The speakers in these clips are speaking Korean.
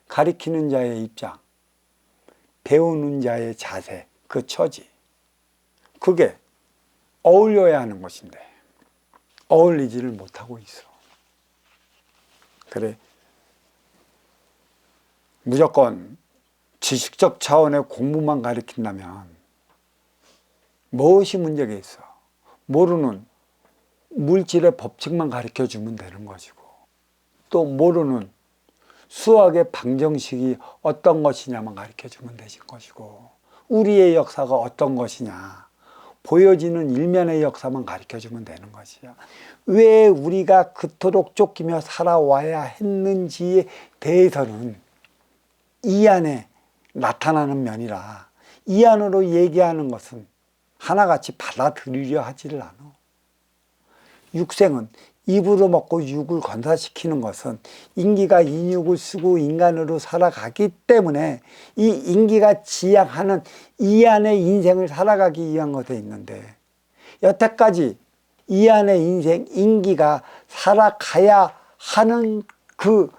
가리키는 자의 입장, 배우는 자의 자세, 그 처지, 그게 어울려야 하는 것인데 어울리지를 못하고 있어. 그래, 무조건 지식적 차원의 공부만 가르친다면 무엇이 문제가 있어? 모르는 물질의 법칙만 가르쳐주면 되는 것이고, 또 모르는 수학의 방정식이 어떤 것이냐만 가르쳐주면 되는 것이고, 우리의 역사가 어떤 것이냐, 보여지는 일면의 역사만 가르쳐주면 되는 것이야. 왜 우리가 그토록 쫓기며 살아와야 했는지에 대해서는 이 안에 나타나는 면이라, 이 안으로 얘기하는 것은 하나같이 받아들이려 하지를 않아. 육생은 입으로 먹고 육을 건사시키는 것은 인기가 인육을 쓰고 인간으로 살아가기 때문에 이 인기가 지향하는 이 안의 인생을 살아가기 위한 것에 있는데, 여태까지 이 안의 인생, 인기가 살아가야 하는 그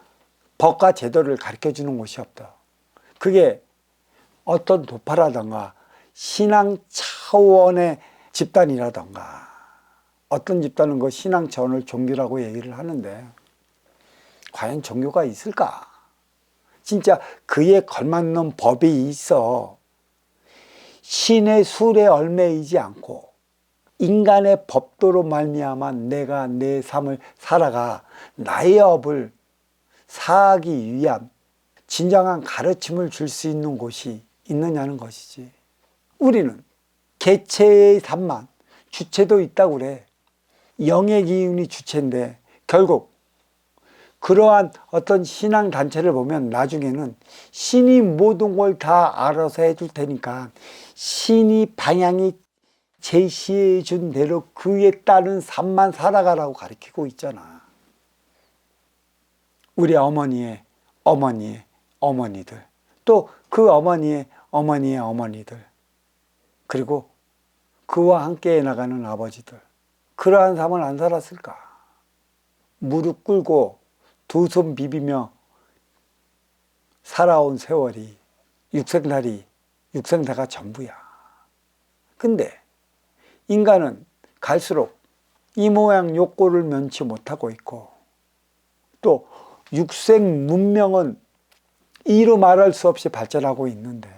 법과 제도를 가르쳐주는 곳이 없다. 그게 어떤 도파라던가 신앙 차원의 집단이라던가, 어떤 집단은 그 신앙 차원을 종교라고 얘기를 하는데, 과연 종교가 있을까? 진짜 그에 걸맞는 법이 있어 신의 술에 얽매이지 않고 인간의 법도로 말미암아 내가 내 삶을 살아가 나의 업을 사하기 위한 진정한 가르침을 줄 수 있는 곳이 있느냐는 것이지. 우리는 개체의 삶만, 주체도 있다고 그래. 영의 기운이 주체인데, 결국 그러한 어떤 신앙단체를 보면 나중에는 신이 모든 걸 다 알아서 해줄 테니까 신이 방향이 제시해 준 대로 그에 따른 삶만 살아가라고 가르치고 있잖아. 우리 어머니의 어머니의 어머니들, 또 그 어머니의 어머니의 어머니들, 그리고 그와 함께 나가는 아버지들, 그러한 삶을 안 살았을까? 무릎 꿇고 두 손 비비며 살아온 세월이 육생사가 전부야. 근데 인간은 갈수록 이 모양 욕구를 면치 못하고 있고, 또 육생 문명은 이루 말할 수 없이 발전하고 있는데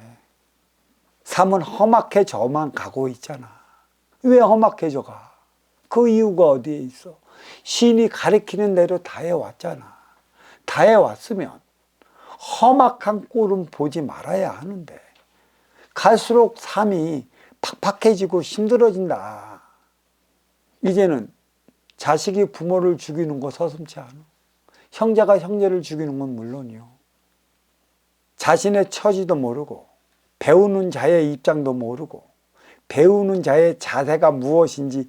삶은 험악해져만 가고 있잖아. 왜 험악해져 가? 그 이유가 어디에 있어? 신이 가리키는 대로 다 해왔잖아. 다 해왔으면 험악한 꼴은 보지 말아야 하는데 갈수록 삶이 팍팍해지고 힘들어진다. 이제는 자식이 부모를 죽이는 거 서슴지 않아. 형제가 형제를 죽이는 건 물론이요. 자신의 처지도 모르고, 배우는 자의 입장도 모르고, 배우는 자의 자세가 무엇인지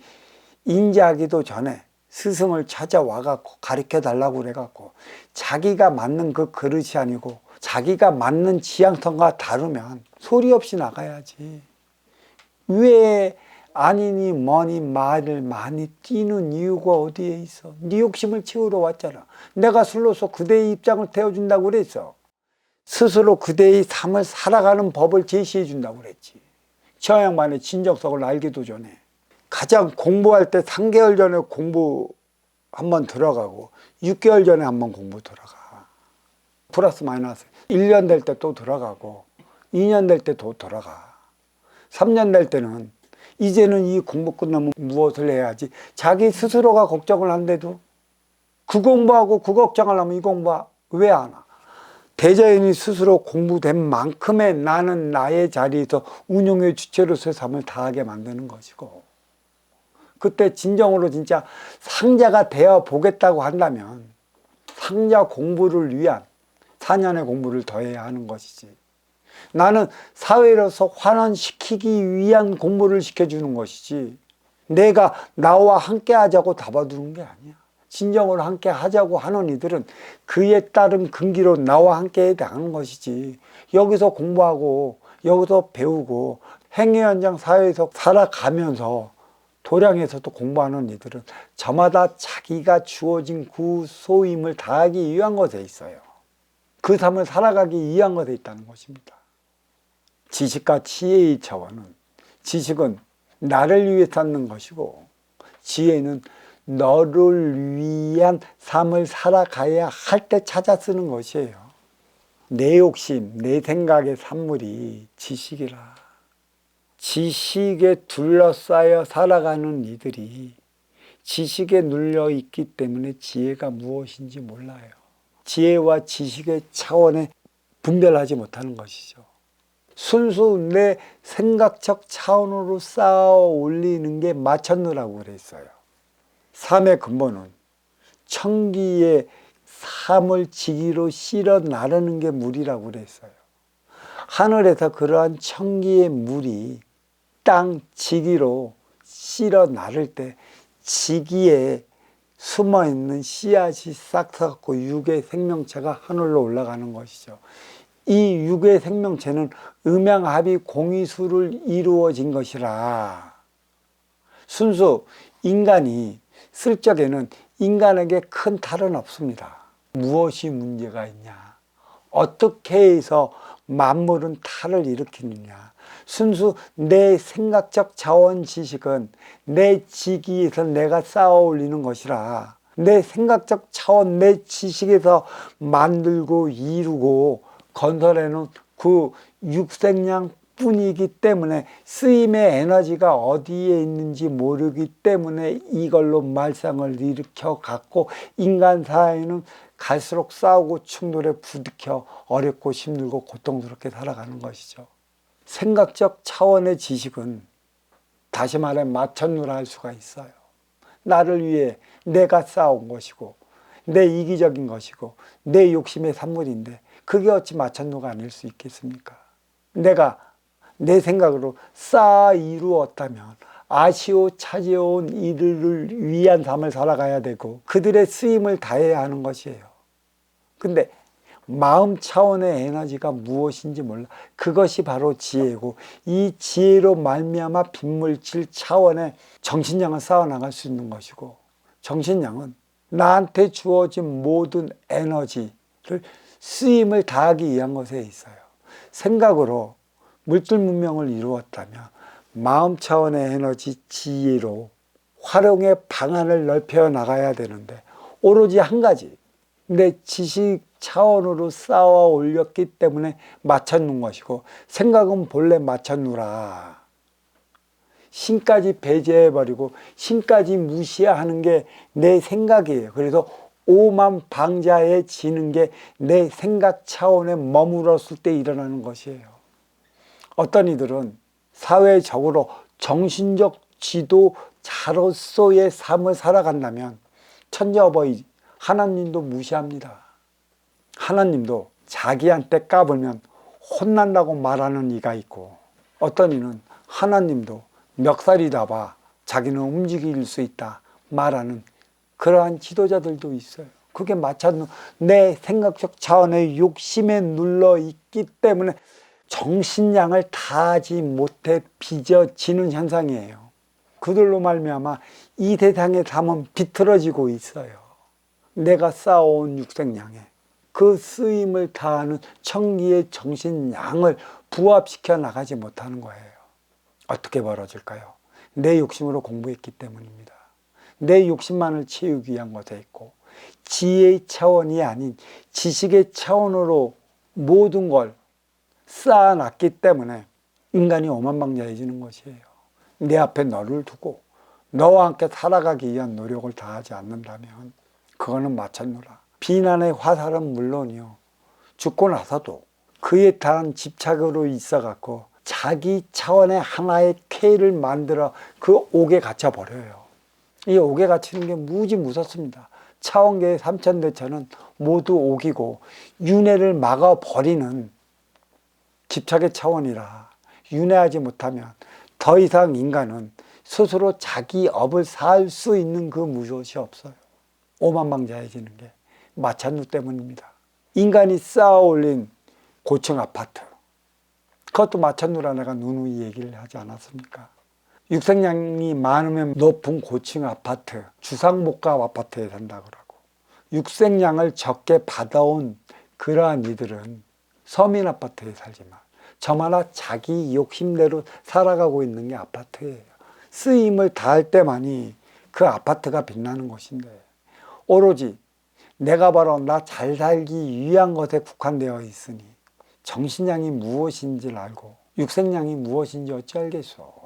인지하기도 전에 스승을 찾아와갖고 가르쳐 달라고 그래갖고, 자기가 맞는 그 그릇이 아니고 자기가 맞는 지향성과 다르면 소리 없이 나가야지. 왜 아니니 뭐니 말을 많이 뛰는 이유가 어디에 있어? 네 욕심을 채우러 왔잖아. 내가 술로서 그대의 입장을 태워준다고 그랬어. 스스로 그대의 삶을 살아가는 법을 제시해 준다고 그랬지. 저 양반의 진정성을 알기도 전에. 가장 공부할 때 3개월 전에 공부 한번 들어가고 6개월 전에 한번 공부 들어가. 플러스 마이너스 1년 될 때 또 들어가고 2년 될 때 또 들어가. 3년 될 때는 이제는 이 공부 끝나면 무엇을 해야지, 자기 스스로가 걱정을 한데도 그 공부하고 그 걱정을 하면 이 공부 왜 안 와? 대자연이 스스로 공부된 만큼의 나는 나의 자리에서 운용의 주체로서의 삶을 다하게 만드는 것이고, 그때 진정으로 진짜 상자가 되어 보겠다고 한다면 상자 공부를 위한 4년의 공부를 더 해야 하는 것이지. 나는 사회로서 환원시키기 위한 공부를 시켜주는 것이지, 내가 나와 함께 하자고 잡아두는 게 아니야. 진정으로 함께 하자고 하는 이들은 그에 따른 근기로 나와 함께 해야 하는 것이지, 여기서 공부하고 여기서 배우고 행위 현장 사회에서 살아가면서 도량에서도 공부하는 이들은 저마다 자기가 주어진 그 소임을 다하기 위한 것에 있어요. 그 삶을 살아가기 위한 것에 있다는 것입니다. 지식과 지혜의 차원은, 지식은 나를 위해 쌓는 것이고 지혜는 너를 위한 삶을 살아가야 할 때 찾아 쓰는 것이에요. 내 욕심, 내 생각의 산물이 지식이라. 지식에 둘러싸여 살아가는 이들이 지식에 눌려 있기 때문에 지혜가 무엇인지 몰라요. 지혜와 지식의 차원에 분별하지 못하는 것이죠. 순수 내 생각적 차원으로 쌓아 올리는 게 마천루라고 그랬어요. 삶의 근본은 청기의 삶을 지기로 실어 나르는 게 물이라고 그랬어요. 하늘에서 그러한 청기의 물이 땅 지기로 실어 나를 때 지기에 숨어있는 씨앗이 싹트고 육의 생명체가 하늘로 올라가는 것이죠. 이 육의 생명체는 음양합의 공의수를 이루어진 것이라. 순수 인간이 쓸 적에는 인간에게 큰 탈은 없습니다. 무엇이 문제가 있냐? 어떻게 해서 만물은 탈을 일으키느냐? 순수 내 생각적 자원 지식은 내 지기에서 내가 쌓아 올리는 것이라. 내 생각적 차원, 내 지식에서 만들고 이루고 건설해놓은 그 육생량 뿐이기 때문에 쓰임의 에너지가 어디에 있는지 모르기 때문에 이걸로 말썽을 일으켜 갖고 인간 사회는 갈수록 싸우고 충돌에 부딪혀 어렵고 힘들고 고통스럽게 살아가는 것이죠. 생각적 차원의 지식은 다시 말해 마천루라 할 수가 있어요. 나를 위해 내가 쌓아온 것이고 내 이기적인 것이고 내 욕심의 산물인데 그게 어찌 마천루가 아닐 수 있겠습니까? 내가 내 생각으로 쌓아 이루었다면 아시오 차지해온 이들을 위한 삶을 살아가야 되고 그들의 쓰임을 다해야 하는 것이에요. 근데 마음 차원의 에너지가 무엇인지 몰라. 그것이 바로 지혜고 이 지혜로 말미암아 빈물질 차원의 정신량을 쌓아나갈 수 있는 것이고 정신량은 나한테 주어진 모든 에너지를 쓰임을 다하기 위한 것에 있어요. 생각으로 물질 문명을 이루었다면 마음 차원의 에너지 지혜로 활용의 방안을 넓혀 나가야 되는데 오로지 한 가지 내 지식 차원으로 쌓아 올렸기 때문에 맞춰놓은 것이고 생각은 본래 맞춰놓으라. 신까지 배제해버리고 신까지 무시하는 게 내 생각이에요. 그래서 오만방자해지는 게 내 생각 차원에 머물렀을 때 일어나는 것이에요. 어떤 이들은 사회적으로 정신적 지도자로서의 삶을 살아간다면 천지어버이 하나님도 무시합니다. 하나님도 자기한테 까불면 혼난다고 말하는 이가 있고 어떤 이는 하나님도 멱살이다 봐 자기는 움직일 수 있다 말하는 그러한 지도자들도 있어요. 그게 마찬가지로 내 생각적 차원의 욕심에 눌러 있기 때문에 정신량을 다하지 못해 빚어지는 현상이에요. 그들로 말미암아 이 세상의 삶은 비틀어지고 있어요. 내가 쌓아온 육생량에 그 쓰임을 다하는 청기의 정신량을 부합시켜 나가지 못하는 거예요. 어떻게 벌어질까요? 내 욕심으로 공부했기 때문입니다. 내 욕심만을 채우기 위한 것에 있고 지혜의 차원이 아닌 지식의 차원으로 모든 걸 쌓아놨기 때문에 인간이 오만방자해지는 것이에요. 내 앞에 너를 두고 너와 함께 살아가기 위한 노력을 다하지 않는다면 그거는 마찬가지라. 비난의 화살은 물론이요. 죽고 나서도 그에 대한 집착으로 있어갖고 자기 차원의 하나의 K를 만들어 그 옥에 갇혀버려요. 이 옥에 갇히는 게 무지 무섭습니다. 차원계의 삼천대천은 모두 옥이고 윤회를 막아버리는 집착의 차원이라 윤회하지 못하면 더 이상 인간은 스스로 자기 업을 살 수 있는 그 무엇이 없어요. 오만방자해지는 게 마찬루 때문입니다. 인간이 쌓아 올린 고층 아파트, 그것도 마찬가지로 내가 누누이 얘기를 하지 않았습니까? 육색량이 많으면 높은 고층 아파트, 주상복합 아파트에 산다 그러고, 육색량을 적게 받아온 그러한 이들은 서민 아파트에 살지만 저마다 자기 욕심대로 살아가고 있는 게 아파트예요. 쓰임을 다할 때만이 그 아파트가 빛나는 것인데, 오로지 내가 바로 나 잘 살기 위한 것에 국한되어 있으니 정신량이 무엇인지를 알고 육색량이 무엇인지 어찌 알겠소.